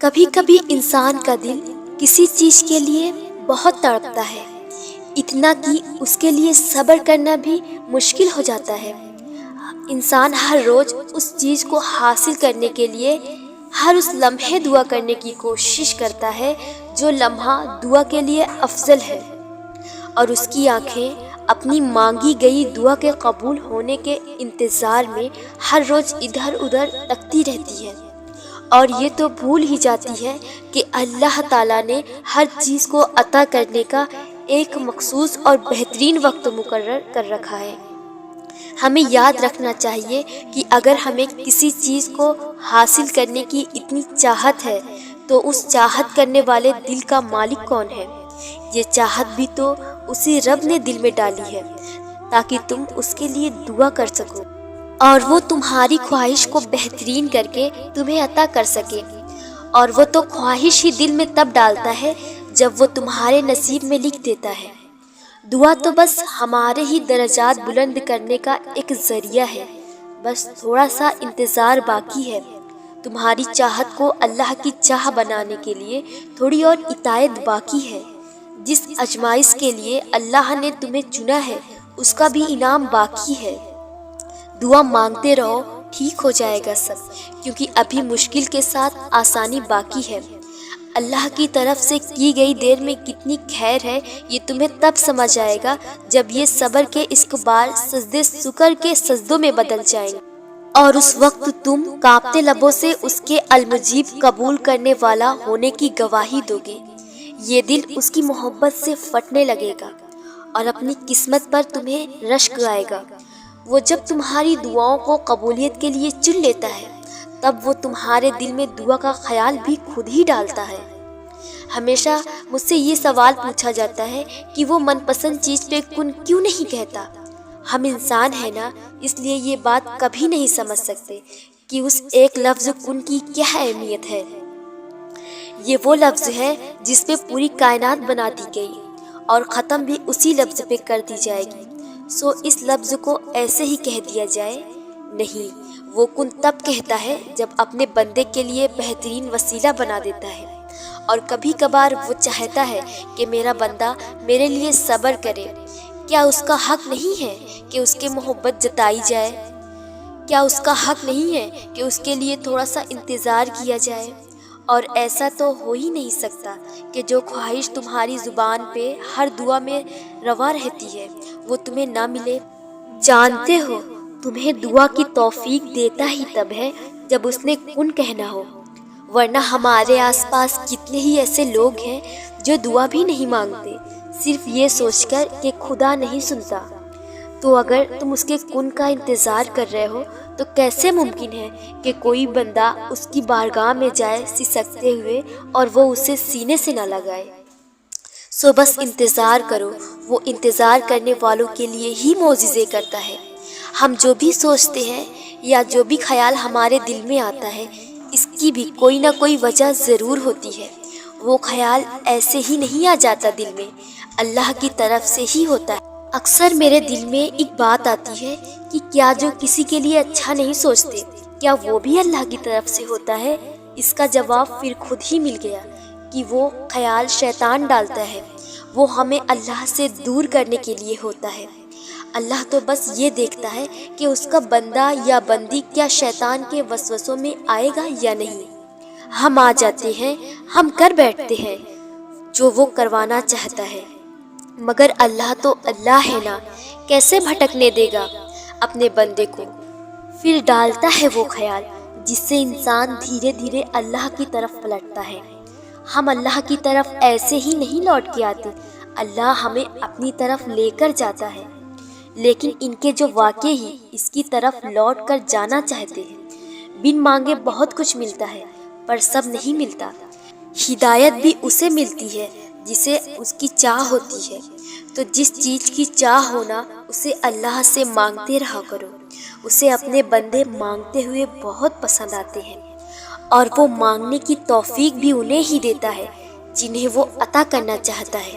کبھی کبھی انسان کا دل کسی چیز کے لیے بہت تڑپتا ہے، اتنا کہ اس کے لیے صبر کرنا بھی مشکل ہو جاتا ہے۔ انسان ہر روز اس چیز کو حاصل کرنے کے لیے ہر اس لمحے دعا کرنے کی کوشش کرتا ہے جو لمحہ دعا کے لیے افضل ہے، اور اس کی آنکھیں اپنی مانگی گئی دعا کے قبول ہونے کے انتظار میں ہر روز ادھر ادھر تکتی رہتی ہے، اور یہ تو بھول ہی جاتی ہے کہ اللہ تعالیٰ نے ہر چیز کو عطا کرنے کا ایک مخصوص اور بہترین وقت مقرر کر رکھا ہے۔ ہمیں یاد رکھنا چاہیے کہ اگر ہمیں کسی چیز کو حاصل کرنے کی اتنی چاہت ہے تو اس چاہت کرنے والے دل کا مالک کون ہے؟ یہ چاہت بھی تو اسی رب نے دل میں ڈالی ہے تاکہ تم اس کے لیے دعا کر سکو، اور وہ تمہاری خواہش کو بہترین کر کے تمہیں عطا کر سکے۔ اور وہ تو خواہش ہی دل میں تب ڈالتا ہے جب وہ تمہارے نصیب میں لکھ دیتا ہے۔ دعا تو بس ہمارے ہی درجات بلند کرنے کا ایک ذریعہ ہے، بس تھوڑا سا انتظار باقی ہے۔ تمہاری چاہت کو اللہ کی چاہ بنانے کے لیے تھوڑی اور اطاعت باقی ہے۔ جس آزمائش کے لیے اللہ نے تمہیں چنا ہے اس کا بھی انعام باقی ہے۔ دعا مانگتے رہو، ٹھیک ہو جائے گا سب، کیونکہ ابھی مشکل کے ساتھ آسانی باقی ہے۔ اللہ کی طرف سے کی گئی دیر میں کتنی خیر ہے یہ تمہیں تب سمجھ آئے گا جب یہ صبر کے اسکبار سجدے شکر کے سجدوں میں بدل جائیں گے، اور اس وقت تم کانپتے لبوں سے اس کے المجیب قبول کرنے والا ہونے کی گواہی دو گے۔ یہ دل اس کی محبت سے پھٹنے لگے گا اور اپنی قسمت پر تمہیں رشک آئے گا۔ وہ جب تمہاری دعاؤں کو قبولیت کے لیے چن لیتا ہے تب وہ تمہارے دل میں دعا کا خیال بھی خود ہی ڈالتا ہے۔ ہمیشہ مجھ سے یہ سوال پوچھا جاتا ہے کہ وہ من پسند چیز پہ کن کیوں نہیں کہتا۔ ہم انسان ہیں نا، اس لیے یہ بات کبھی نہیں سمجھ سکتے کہ اس ایک لفظ کن کی کیا اہمیت ہے۔ یہ وہ لفظ ہے جس پہ پوری کائنات بنا دی گئی اور ختم بھی اسی لفظ پہ کر دی جائے گی، سو اس لفظ کو ایسے ہی کہہ دیا جائے؟ نہیں، وہ کن تب کہتا ہے جب اپنے بندے کے لیے بہترین وسیلہ بنا دیتا ہے، اور کبھی کبھار وہ چاہتا ہے کہ میرا بندہ میرے لیے صبر کرے۔ کیا اس کا حق نہیں ہے کہ اس کے محبت جتائی جائے؟ کیا اس کا حق نہیں ہے کہ اس کے لیے تھوڑا سا انتظار کیا جائے؟ اور ایسا تو ہو ہی نہیں سکتا کہ جو خواہش تمہاری زبان پہ ہر دعا میں روا رہتی ہے وہ تمہیں نہ ملے۔ جانتے ہو تمہیں دعا کی توفیق دیتا ہی تب ہے جب اس نے کن کہنا ہو، ورنہ ہمارے آس پاس کتنے ہی ایسے لوگ ہیں جو دعا بھی نہیں مانگتے، صرف یہ سوچ کر کہ خدا نہیں سنتا۔ تو اگر تم اس کے کن کا انتظار کر رہے ہو تو کیسے ممکن ہے کہ کوئی بندہ اس کی بارگاہ میں جائے سسکتے ہوئے اور وہ اسے سینے سے نہ لگائے؟ سو بس انتظار کرو، وہ انتظار کرنے والوں کے لیے ہی معجزے کرتا ہے۔ ہم جو بھی سوچتے ہیں یا جو بھی خیال ہمارے دل میں آتا ہے اس کی بھی کوئی نہ کوئی وجہ ضرور ہوتی ہے۔ وہ خیال ایسے ہی نہیں آ جاتا دل میں، اللہ کی طرف سے ہی ہوتا ہے۔ اکثر میرے دل میں ایک بات آتی ہے کہ کیا جو کسی کے لیے اچھا نہیں سوچتے کیا وہ بھی اللہ کی طرف سے ہوتا ہے؟ اس کا جواب پھر خود ہی مل گیا کہ وہ خیال شیطان ڈالتا ہے، وہ ہمیں اللہ سے دور کرنے کے لیے ہوتا ہے۔ اللہ تو بس یہ دیکھتا ہے کہ اس کا بندہ یا بندی کیا شیطان کے وسوسوں میں آئے گا یا نہیں۔ ہم آ جاتے ہیں، ہم کر بیٹھتے ہیں جو وہ کروانا چاہتا ہے، مگر اللہ تو اللہ ہے نا، کیسے بھٹکنے دے گا اپنے بندے کو؟ پھر ڈالتا ہے وہ خیال جس سے انسان دھیرے دھیرے اللہ کی طرف پلٹتا ہے۔ ہم اللہ کی طرف ایسے ہی نہیں لوٹ کے آتے، اللہ ہمیں اپنی طرف لے کر جاتا ہے، لیکن ان کے جو واقع ہی اس کی طرف لوٹ کر جانا چاہتے ہیں۔ بن مانگے بہت کچھ ملتا ہے پر سب نہیں ملتا۔ ہدایت بھی اسے ملتی ہے جسے اس کی چاہ ہوتی ہے، تو جس چیز کی چاہ ہونا اسے اللہ سے مانگتے رہا کرو۔ اسے اپنے بندے مانگتے ہوئے بہت پسند آتے ہیں، اور وہ مانگنے کی توفیق بھی انہیں ہی دیتا ہے جنہیں وہ عطا کرنا چاہتا ہے۔